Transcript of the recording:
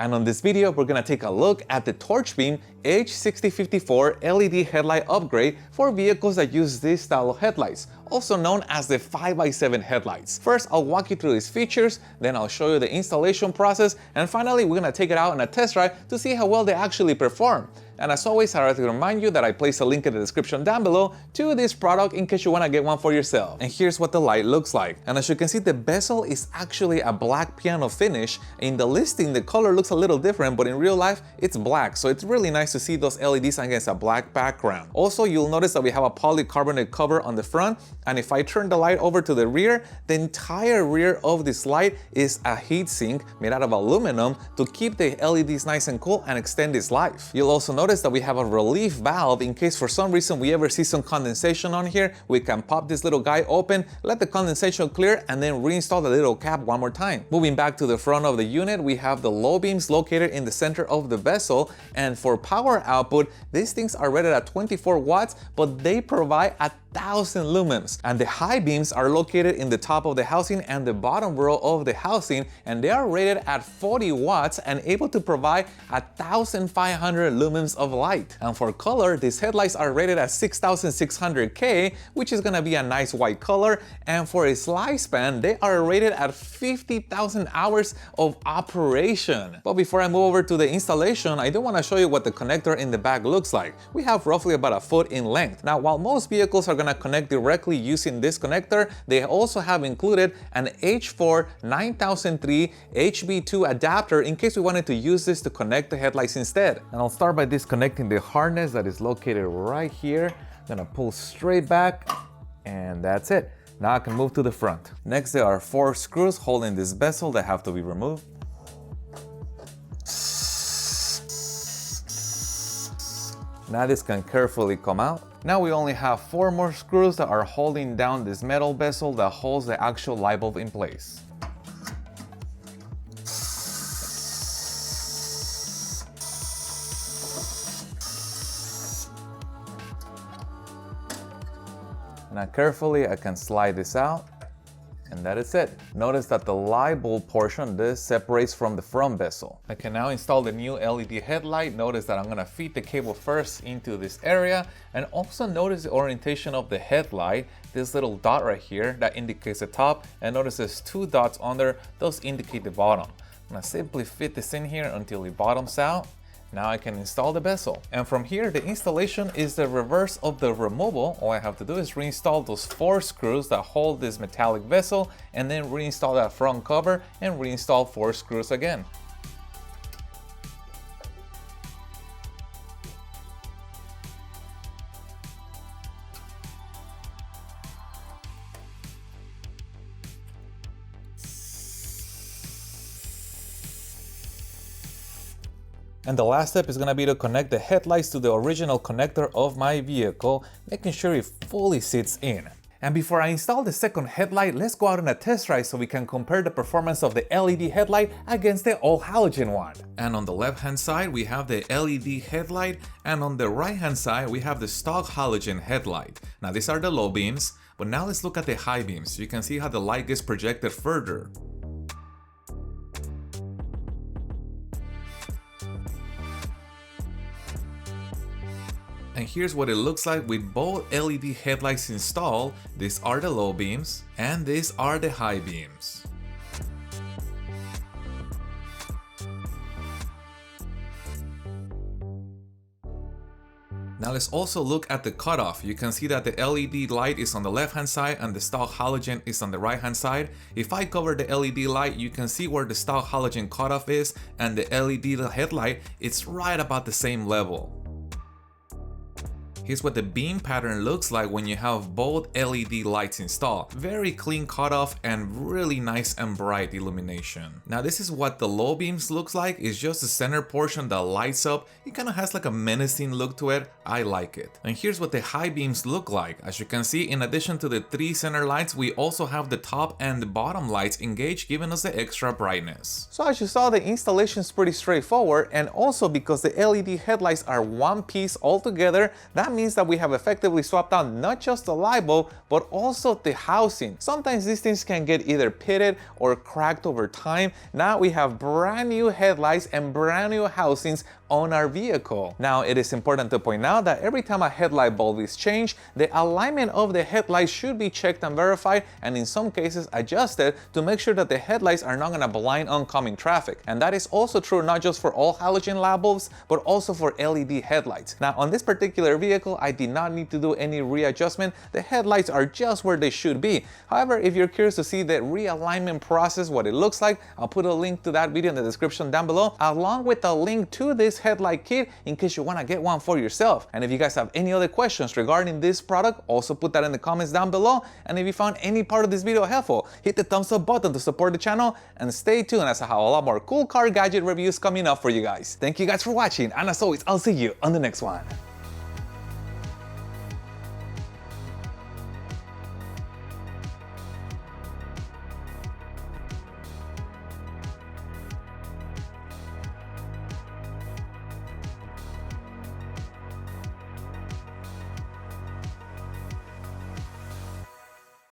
And on this video, we're gonna take a look at the TorchBeam H6054 LED headlight upgrade for vehicles that use this style of headlights, also known as the 5x7 headlights. First, I'll walk you through its features, then I'll show you the installation process, and finally, we're gonna take it out on a test drive to see how well they actually perform. And as always, I'd like to remind you that I place a link in the description down below to this product in case you want to get one for yourself. And here's what the light looks like. And as you can see, the bezel is actually a black piano finish. In the listing, the color looks a little different, but in real life, it's black. So it's really nice to see those LEDs against a black background. Also, you'll notice that we have a polycarbonate cover on the front. And if I turn the light over to the rear, the entire rear of this light is a heat sink made out of aluminum to keep the LEDs nice and cool and extend its life. You'll also notice that we have a relief valve in case for some reason we ever see some condensation on here. We can pop this little guy open, let the condensation clear, and then reinstall the little cap one more time. Moving back to the front of the unit, we have the low beams located in the center of the bezel, and for power output, these things are rated at 24 watts, but they provide 1,000 lumens. And the high beams are located in the top of the housing and the bottom row of the housing, and they are rated at 40 watts and able to provide 1,500 lumens of light. And for color, these headlights are rated at 6,600K, which is gonna be a nice white color. And for its lifespan, they are rated at 50,000 hours of operation. But before I move over to the installation, I do wanna show you what the connector in the back looks like. We have roughly about 1 foot in length. Now, while most vehicles are gonna connect directly using this connector, they also have included an H4 9003 HB2 adapter in case we wanted to use this to connect the headlights instead. And I'll start by disconnecting the harness that is located right here. I'm gonna pull straight back, and that's it. Now I can move to the front. Next, there are 4 screws holding this bezel that have to be removed. Now this can carefully come out. Now we only have 4 more screws that are holding down this metal bezel that holds the actual light bulb in place. Now carefully I can slide this out, and that is it. Notice that the light bulb portion, this separates from the front bezel. I can now install the new LED headlight. Notice that I'm gonna feed the cable first into this area, and also notice the orientation of the headlight. This little dot right here that indicates the top, and notice there's 2 dots under, those indicate the bottom. I'm gonna simply fit this in here until it bottoms out. Now I can install the bezel. And from here, the installation is the reverse of the removal. All I have to do is reinstall those 4 screws that hold this metallic bezel, and then reinstall that front cover and reinstall 4 screws again. And the last step is going to be to connect the headlights to the original connector of my vehicle, making sure it fully sits in. And before I install the second headlight, let's go out on a test drive so we can compare the performance of the LED headlight against the all halogen one. And on the left hand side, we have the LED headlight, and on the right hand side, we have the stock halogen headlight. Now these are the low beams, but now let's look at the high beams. You can see how the light gets projected further. And here's what it looks like with both LED headlights installed. These are the low beams, and these are the high beams. Now let's also look at the cutoff. You can see that the LED light is on the left hand side and the stock halogen is on the right hand side. If I cover the LED light, you can see where the stock halogen cutoff is, and the LED headlight, it's right about the same level. Here's what the beam pattern looks like when you have both LED lights installed. Very clean cutoff and really nice and bright illumination. Now this is what the low beams looks like. It's just the center portion that lights up. It kind of has like a menacing look to it. I like it. And here's what the high beams look like. As you can see, in addition to the 3 center lights, we also have the top and the bottom lights engaged, giving us the extra brightness. So as you saw, the installation is pretty straightforward, and also because the LED headlights are one piece altogether, that that means that we have effectively swapped out not just the light bulb, but also the housing. Sometimes these things can get either pitted or cracked over time. Now we have brand new headlights and brand new housings on our vehicle. Now, it is important to point out that every time a headlight bulb is changed, the alignment of the headlights should be checked and verified, and in some cases adjusted to make sure that the headlights are not going to blind oncoming traffic. And that is also true not just for all halogen light bulbs, but also for LED headlights. Now, on this particular vehicle, I did not need to do any readjustment. The headlights are just where they should be. However, if you're curious to see the realignment process, what it looks like, I'll put a link to that video in the description down below, along with a link to this headlight kit in case you want to get one for yourself. And if you guys have any other questions regarding this product, also put that in the comments down below. And if you found any part of this video helpful, hit the thumbs up button to support the channel, and stay tuned as I have a lot more cool car gadget reviews coming up for you guys. Thank you guys for watching, and as always, I'll see you on the next one.